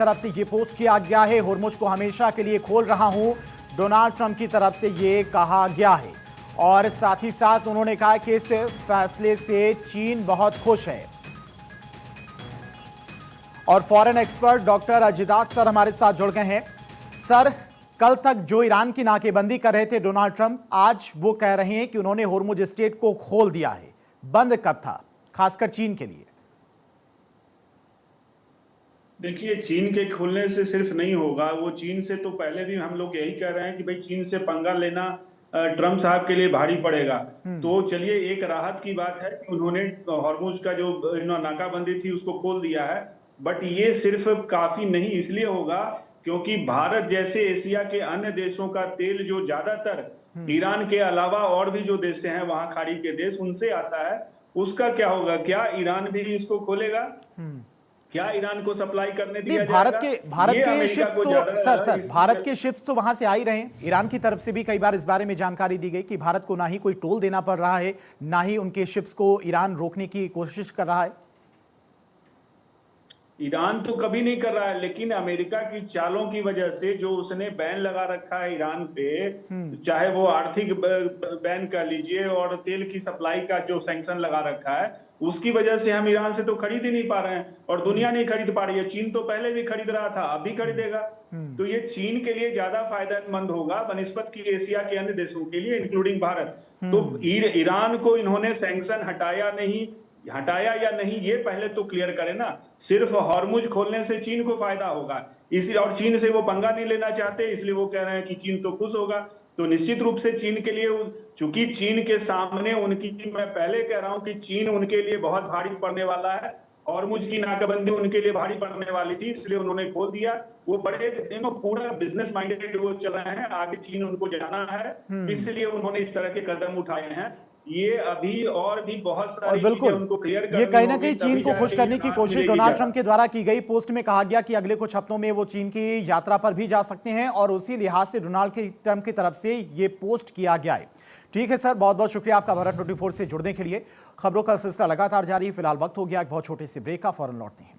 तरफ से ये पोस्ट किया गया है, हुर्मुज को हमेशा के लिए खोल रहा हूं, डोनाल्ड ट्रंप की तरफ से ये कहा गया है। और साथ ही साथ उन्होंने कहा कि इस फैसले से चीन बहुत खुश है। और फॉरेन एक्सपर्ट डॉक्टर अजिदास सर हमारे साथ जुड़ गए हैं। सर, कल तक जो ईरान की नाकेबंदी कर रहे थे डोनाल्ड ट्रंप, आज वो कह रहे हैं कि उन्होंने हुर्मुज स्ट्रेट को खोल दिया है। बंद कब था, खासकर चीन के लिए? देखिए, चीन के खुलने से सिर्फ नहीं होगा, वो चीन से तो पहले भी हम लोग यही कह रहे हैं कि भाई चीन से पंगा लेना ट्रंप साहब के लिए भारी पड़ेगा। तो चलिए, एक राहत की बात है कि उन्होंने हॉर्मुज का जो नाकाबंदी थी उसको खोल दिया है। बट ये सिर्फ काफी नहीं इसलिए होगा क्योंकि भारत जैसे एशिया के अन्य देशों का तेल जो ज्यादातर ईरान के अलावा और भी जो देश हैं वहां खाड़ी के देश उनसे आता है, उसका क्या होगा? क्या ईरान भी इसको खोलेगा? क्या ईरान को सप्लाई करने दिया भारत जाएगा? के शिप्स तो भारत के शिप्स तो वहां से आ ही रहे हैं। ईरान की तरफ से भी कई बार इस बारे में जानकारी दी गई कि भारत को ना ही कोई टोल देना पड़ रहा है, ना ही उनके शिप्स को ईरान रोकने की कोशिश कर रहा है। ईरान तो कभी नहीं कर रहा है, लेकिन अमेरिका की चालों की वजह से जो उसने बैन लगा रखा है ईरान पे, चाहे वो आर्थिक बैन कह लीजिए और तेल की सप्लाई का जो सैंक्शन लगा रखा है, उसकी वजह से हम ईरान से तो खरीद ही नहीं पा रहे हैं और दुनिया नहीं खरीद पा रही है। चीन तो पहले भी खरीद रहा था, अभी खरीदेगा। तो ये चीन के लिए ज्यादा फायदेमंद होगा बनिस्बत की एशिया के अन्य देशों के लिए, इंक्लूडिंग भारत। तो ईरान को इन्होंने सैंक्शन हटाया या नहीं ये पहले तो क्लियर करे ना। सिर्फ हॉर्मुज खोलने से चीन को फायदा होगा, इसी और चीन से वो पंगा नहीं लेना चाहते, इसलिए वो कह रहे हैं कि चीन तो खुश होगा। तो निश्चित रूप से चीन के लिए, चूंकि चीन के सामने उनकी, मैं पहले कह रहा हूं कि चीन उनके लिए बहुत भारी पड़ने वाला है। हॉर्मुज की नाकाबंदी उनके लिए भारी पड़ने वाली थी, इसलिए उन्होंने खोल दिया। वो बड़े पूरा बिजनेस माइंडेड वो चल रहे हैं, आगे चीन उनको जाना है, इसलिए उन्होंने इस तरह के कदम उठाए हैं। ये अभी और भी बहुत सारी चीजें उनको क्लियर करनी होगी। ये कहीं ना कहीं चीन को खुश करने की कोशिश डोनाल्ड ट्रंप के द्वारा की गई। पोस्ट में कहा गया कि अगले कुछ हफ्तों में वो चीन की यात्रा पर भी जा सकते हैं और उसी लिहाज से डोनाल्ड ट्रंप की तरफ से ये पोस्ट किया गया है। ठीक है सर, बहुत बहुत शुक्रिया आपका भारत 24 से जुड़ने के लिए। खबरों का सिलसिला लगातार जारी है। फिलहाल वक्त हो गया एक बहुत छोटे से ब्रेक का, फौरन लौटते हैं।